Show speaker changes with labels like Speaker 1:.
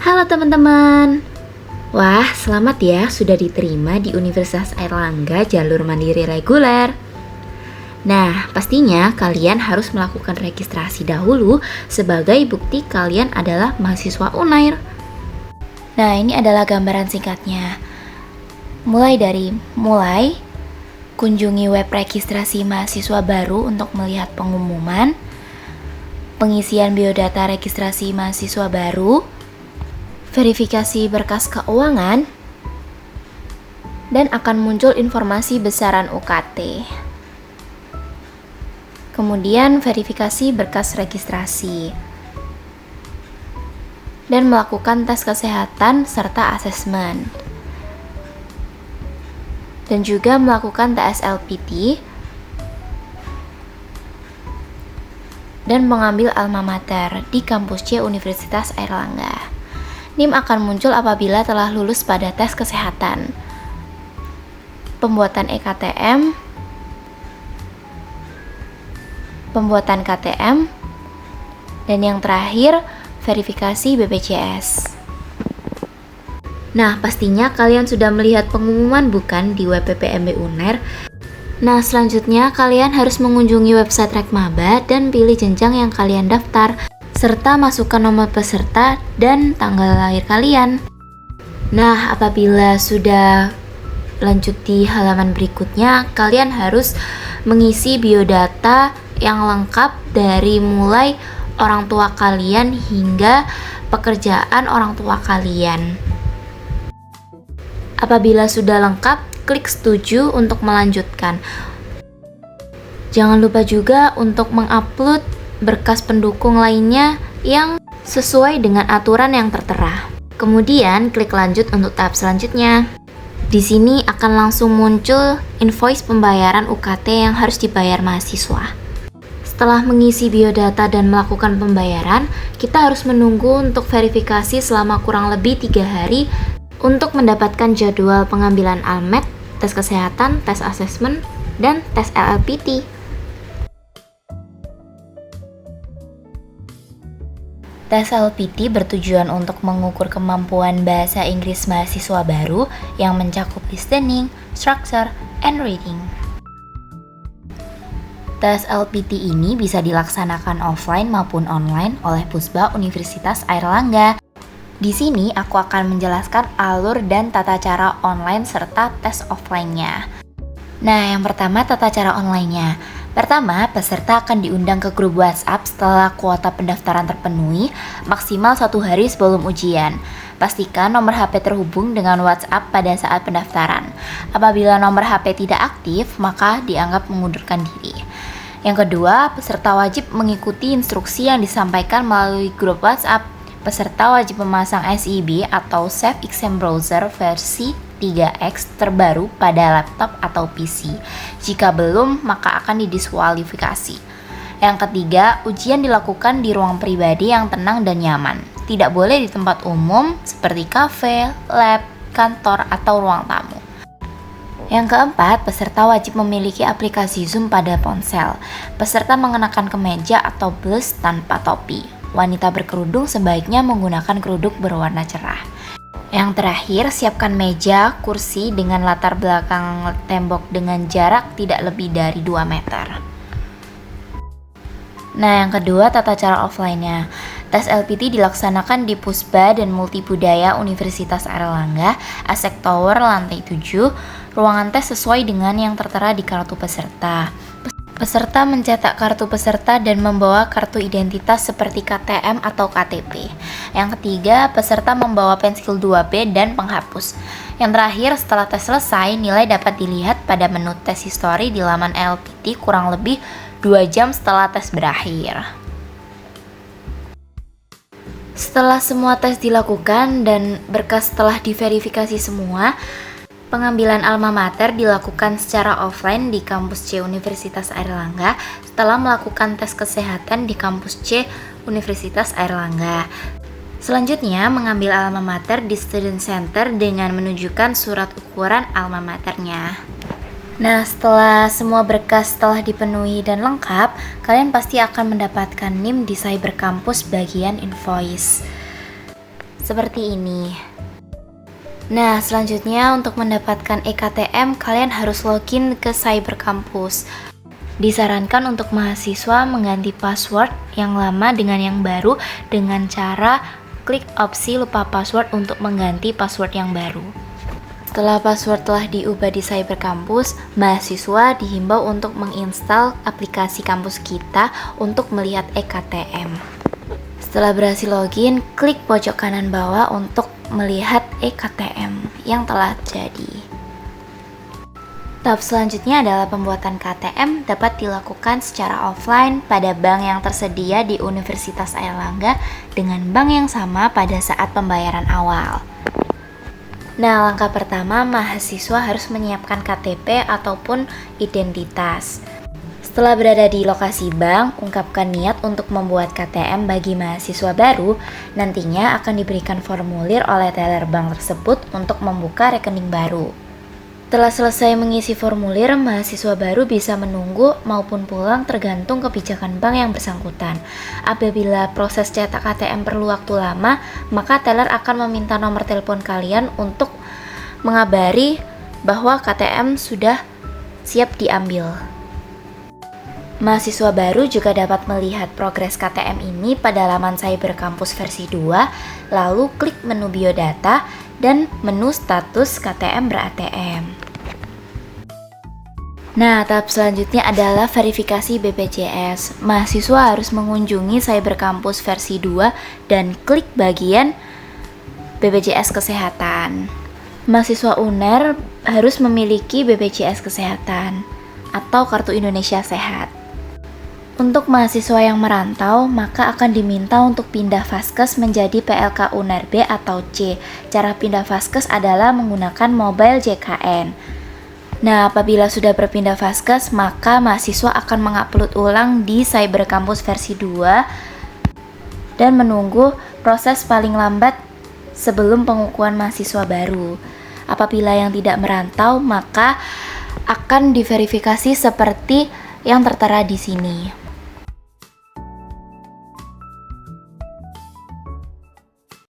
Speaker 1: Halo teman-teman. Wah, selamat ya sudah diterima di Universitas Airlangga jalur mandiri reguler. Nah, pastinya kalian harus melakukan registrasi dahulu sebagai bukti kalian adalah mahasiswa Unair. Nah, ini adalah gambaran singkatnya. Mulai kunjungi web registrasi mahasiswa baru untuk melihat pengumuman, pengisian biodata registrasi mahasiswa baru, verifikasi berkas keuangan, dan akan muncul informasi besaran UKT. Kemudian verifikasi berkas registrasi dan melakukan tes kesehatan serta asesmen. Dan juga melakukan TSLPT dan mengambil alma mater di kampus C Universitas Airlangga. NIM akan muncul apabila telah lulus pada tes kesehatan, pembuatan EKTM, pembuatan KTM, dan yang terakhir, verifikasi BPJS. Nah, pastinya kalian sudah melihat pengumuman bukan di web PPMB Unair. Nah, selanjutnya kalian harus mengunjungi website Rekmaba dan pilih jenjang yang kalian daftar, serta masukkan nomor peserta dan tanggal lahir kalian. Nah, apabila sudah lanjut di halaman berikutnya, kalian harus mengisi biodata yang lengkap dari mulai orang tua kalian hingga pekerjaan orang tua kalian. Apabila sudah lengkap, klik setuju untuk melanjutkan. Jangan lupa juga untuk mengupload berkas pendukung lainnya yang sesuai dengan aturan yang tertera. Kemudian klik lanjut untuk tahap selanjutnya. Di sini akan langsung muncul invoice pembayaran UKT yang harus dibayar mahasiswa. Setelah mengisi biodata dan melakukan pembayaran, kita harus menunggu untuk verifikasi selama kurang lebih 3 hari untuk mendapatkan jadwal pengambilan almet, tes kesehatan, tes asesmen, dan tes LLPT. Tes LPT bertujuan untuk mengukur kemampuan bahasa Inggris mahasiswa baru yang mencakup listening, structure, and reading. Tes LPT ini bisa dilaksanakan offline maupun online oleh Pusba Universitas Airlangga. Di sini aku akan menjelaskan alur dan tata cara online serta tes offline-nya. Nah, yang pertama tata cara online-nya. Pertama, peserta akan diundang ke grup WhatsApp setelah kuota pendaftaran terpenuhi, maksimal 1 hari sebelum ujian. Pastikan nomor HP terhubung dengan WhatsApp pada saat pendaftaran. Apabila nomor HP tidak aktif, maka dianggap mengundurkan diri. Yang kedua, peserta wajib mengikuti instruksi yang disampaikan melalui grup WhatsApp. Peserta wajib memasang SIB atau Safe Exam Browser versi 3X terbaru pada laptop atau PC. Jika belum, maka akan didiskualifikasi. Yang ketiga, ujian dilakukan di ruang pribadi yang tenang dan nyaman. Tidak boleh di tempat umum seperti kafe, lab, kantor, atau ruang tamu. Yang keempat, peserta wajib memiliki aplikasi Zoom pada ponsel. Peserta mengenakan kemeja atau blus tanpa topi. Wanita berkerudung sebaiknya menggunakan kerudung berwarna cerah. Yang terakhir, siapkan meja, kursi dengan latar belakang tembok dengan jarak tidak lebih dari 2 meter. Nah, yang kedua, tata cara offline-nya. Tes LPT dilaksanakan di Pusba dan Multibudaya Universitas Airlangga, Asek Tower, lantai 7. Ruangan tes sesuai dengan yang tertera di kartu peserta. Peserta mencetak kartu peserta dan membawa kartu identitas seperti KTM atau KTP. Yang ketiga, peserta membawa pensil 2B dan penghapus. Yang terakhir, setelah tes selesai, nilai dapat dilihat pada menu tes history di laman LPT kurang lebih 2 jam setelah tes berakhir. Setelah semua tes dilakukan dan berkas telah diverifikasi semua, pengambilan alma mater dilakukan secara offline di kampus C Universitas Airlangga setelah melakukan tes kesehatan di kampus C Universitas Airlangga. Selanjutnya, mengambil alma mater di student center dengan menunjukkan surat ukuran alma maternya. Nah, setelah semua berkas telah dipenuhi dan lengkap, kalian pasti akan mendapatkan NIM di Cyber Campus bagian invoice. seperti ini. Nah, selanjutnya untuk mendapatkan eKTM, kalian harus login ke Cybercampus. Disarankan untuk mahasiswa mengganti password yang lama dengan yang baru dengan cara klik opsi lupa password untuk mengganti password yang baru. Setelah password telah diubah di Cybercampus, mahasiswa dihimbau untuk menginstal aplikasi kampus kita untuk melihat eKTM. Setelah berhasil login, klik pojok kanan bawah untuk melihat eKTM yang telah jadi. Tahap selanjutnya adalah pembuatan KTM dapat dilakukan secara offline pada bank yang tersedia di Universitas Airlangga dengan bank yang sama pada saat pembayaran awal. Nah, langkah pertama, mahasiswa harus menyiapkan KTP ataupun identitas. Setelah berada di lokasi bank, ungkapkan niat untuk membuat KTM bagi mahasiswa baru. Nantinya akan diberikan formulir oleh teller bank tersebut untuk membuka rekening baru. Setelah selesai mengisi formulir, mahasiswa baru bisa menunggu maupun pulang tergantung kebijakan bank yang bersangkutan. Apabila proses cetak KTM perlu waktu lama, maka teller akan meminta nomor telepon kalian untuk mengabari bahwa KTM sudah siap diambil. Mahasiswa baru juga dapat melihat progres KTM ini pada laman Cybercampus versi 2, lalu klik menu biodata dan menu status KTM ber-ATM. Nah, tahap selanjutnya adalah verifikasi BPJS. Mahasiswa harus mengunjungi Cybercampus versi 2 dan klik bagian BPJS Kesehatan. Mahasiswa UNER harus memiliki BPJS Kesehatan atau Kartu Indonesia Sehat. Untuk mahasiswa yang merantau, maka akan diminta untuk pindah Vaskes menjadi PLK UNER B atau C. Cara pindah Vaskes adalah menggunakan mobile JKN. Nah, apabila sudah berpindah Vaskes, maka mahasiswa akan mengupload ulang di Cybercampus versi 2 dan menunggu proses paling lambat sebelum pengukuhan mahasiswa baru. Apabila yang tidak merantau, maka akan diverifikasi seperti yang tertera di sini.